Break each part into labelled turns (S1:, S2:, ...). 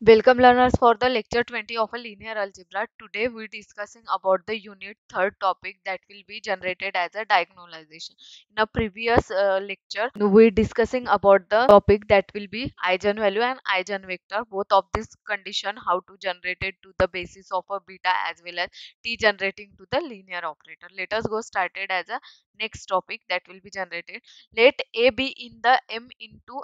S1: Welcome learners for the lecture 20 of a linear algebra. Today we discussing about the unit third topic that will be generated as a diagonalization. In a previous lecture we discussing about the topic that will be eigenvalue and eigenvector. Both of this condition how to generate it to the basis of a beta as well as t generating to the linear operator. Let us go started as a next topic that will be generated. Let A be in the m into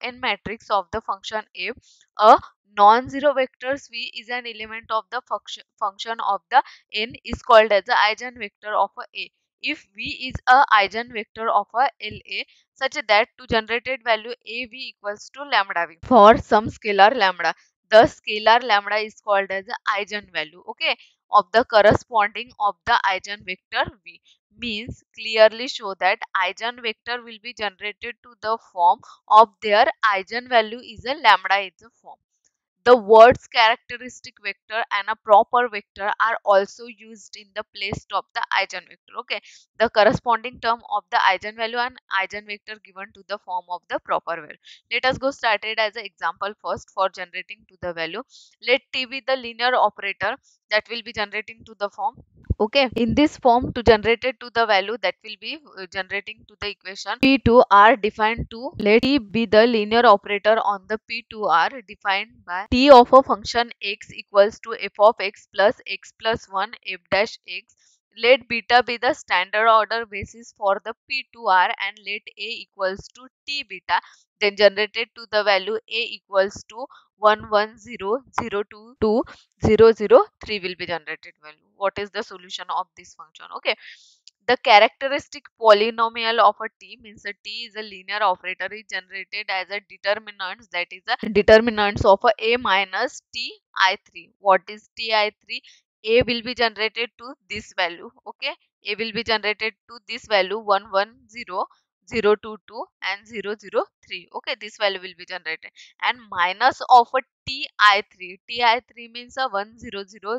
S1: n matrix of the function f. A non-zero vector v is an element of the function of the n is called as the eigenvector of a. If v is a eigenvector of a La such that to generated value av equals to lambda v for some scalar lambda, the scalar lambda is called as the eigenvalue, okay, of the corresponding of the eigenvector v. Means clearly show that eigenvector will be generated to the form of their eigenvalue is a lambda is a form. The words characteristic vector and a proper vector are also used in the place of the eigenvector. Okay, the corresponding term of the eigenvalue and eigenvector given to the form of the proper value. Let us go started as an example first for generating to the value. Let t be the linear operator that will be generating to the form. Okay, in this form to generate it to the value that will be generating to the equation p2r defined to let t be the linear operator on the p2r defined by t of a function x equals to f of x plus 1 f dash x. Let beta be the standard order basis for the p2r and let a equals to t beta, then generated to the value a equals to 1102022 will be generated value. What is the solution of this function? Okay, the characteristic polynomial of a t means a t is a linear operator is generated as a determinant, that is a determinants of a minus t I3. What is t I3? A will be generated to this value. Okay, a will be generated to this value 110 022 and 003. Okay, this value will be generated and minus of a ti3. Ti3 means a 100 010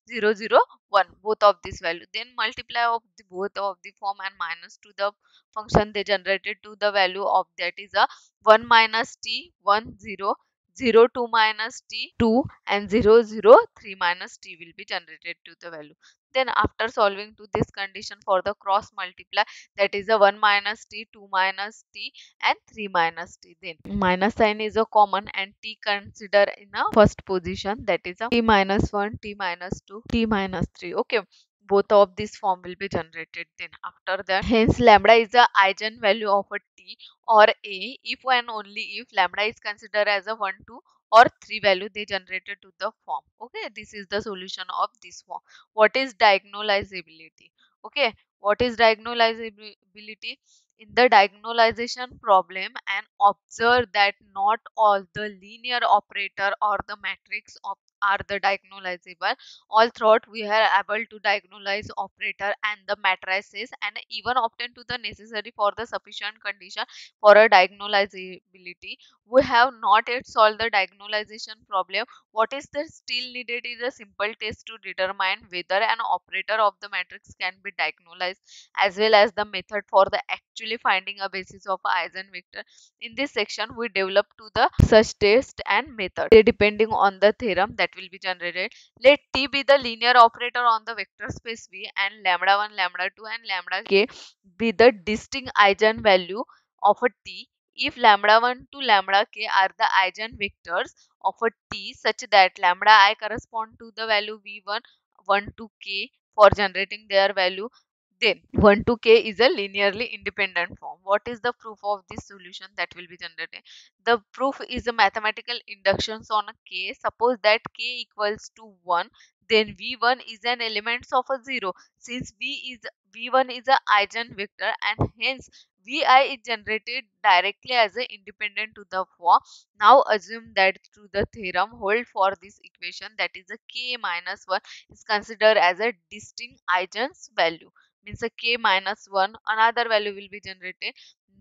S1: 001, both of this value, then multiply of the both of the form and minus to the function they generated to the value of that is a 1 minus t 10 02 minus t 2 and 003 minus t will be generated to the value. Then after solving to this condition for the cross multiply, that is a 1 minus t 2 minus t and 3 minus t, then minus sign is a common and t consider in a first position, that is a t minus 1 t minus 2 t minus 3. Okay, both of this form will be generated. Then after that, hence lambda is the eigenvalue of a t or a if and only if lambda is considered as a 1 2 or 3 value they generated to the form. Okay, this is the solution of this form. What is diagonalizability? Okay, what is diagonalizability? In the diagonalization problem, and observe that not all the linear operator or the matrix of are the diagonalizable. All throughout we are able to diagonalize operator and the matrices and even obtain to the necessary for the sufficient condition for a diagonalizability. We have not yet solved the diagonalization problem. What is the still needed is a simple test to determine whether an operator of the matrix can be diagonalized, as well as the method for the actually finding a basis of a eigenvector. In this section we develop to the such test and method depending on the theorem that will be generated. Let t be the linear operator on the vector space V and lambda 1 lambda 2 and lambda k be the distinct eigenvalue of a t if lambda 1 to lambda k are the eigenvectors of a t such that lambda I correspond to the value v1 1 to k for generating their value, then 1 to k is a linearly independent form. What is the proof of this solution that will be generated? The proof is a mathematical inductions on a k. Suppose that k equals to 1, then v1 is an element of a 0. Since v1 is a eigenvector and hence vi is generated directly as a independent to the form. Now assume that through the theorem hold for this equation, that is a k minus 1 is considered as a distinct eigen's value, means a k minus 1 another value will be generated.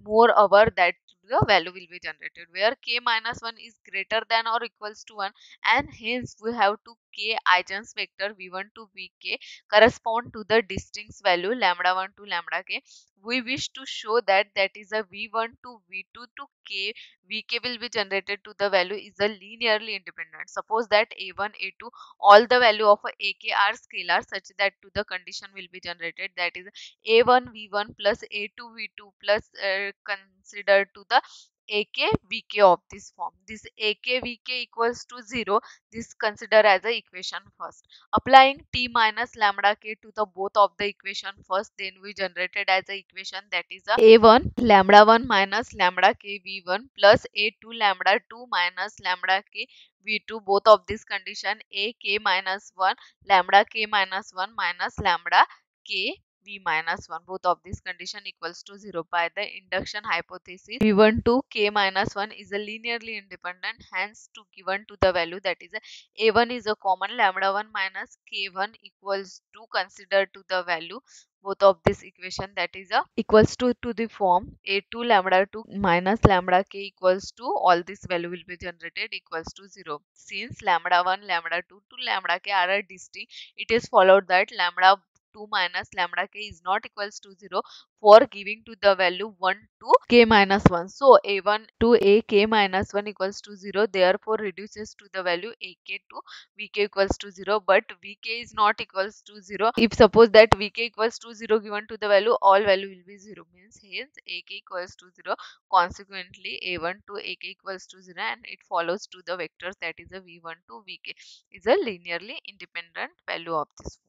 S1: Moreover, that the value will be generated, where k minus 1 is greater than or equals to 1, and hence we have to k eigens vector v1 to vk correspond to the distinct value lambda 1 to lambda k. We wish to show that is a v1 to v2 to k vk will be generated to the value is a linearly independent. Suppose that a1 a2 all the value of a ak are scalar such that to the condition will be generated, that is a1 v1 plus a2 v2 plus consider to the ak vk of this form. This ak vk equals to 0, this consider as a equation first. Applying t minus lambda k to the both of the equation first, then we generated as a equation, that is a a1 lambda 1 minus lambda k v1 plus a2 lambda 2 minus lambda k v2, both of this condition a k minus 1 lambda k minus 1 minus lambda k v minus 1, both of this condition equals to 0. By the induction hypothesis, v1 to k minus 1 is a linearly independent, hence to given to the value, that is a1 is a common lambda 1 minus k1 equals to consider to the value both of this equation, that is a equals to the form a2 lambda 2 minus lambda k equals to all this value will be generated equals to 0. Since lambda 1 lambda 2 to lambda k are distinct, it is followed that lambda 2 minus lambda k is not equals to 0 for giving to the value 1 to k minus 1. So a1 to a k minus 1 equals to 0, therefore reduces to the value ak to vk equals to 0, but vk is not equals to 0. If suppose that vk equals to 0 given to the value, all value will be 0, means hence ak equals to 0, consequently a1 to ak equals to 0, and it follows to the vectors, that is a v1 to vk is a linearly independent value of this form.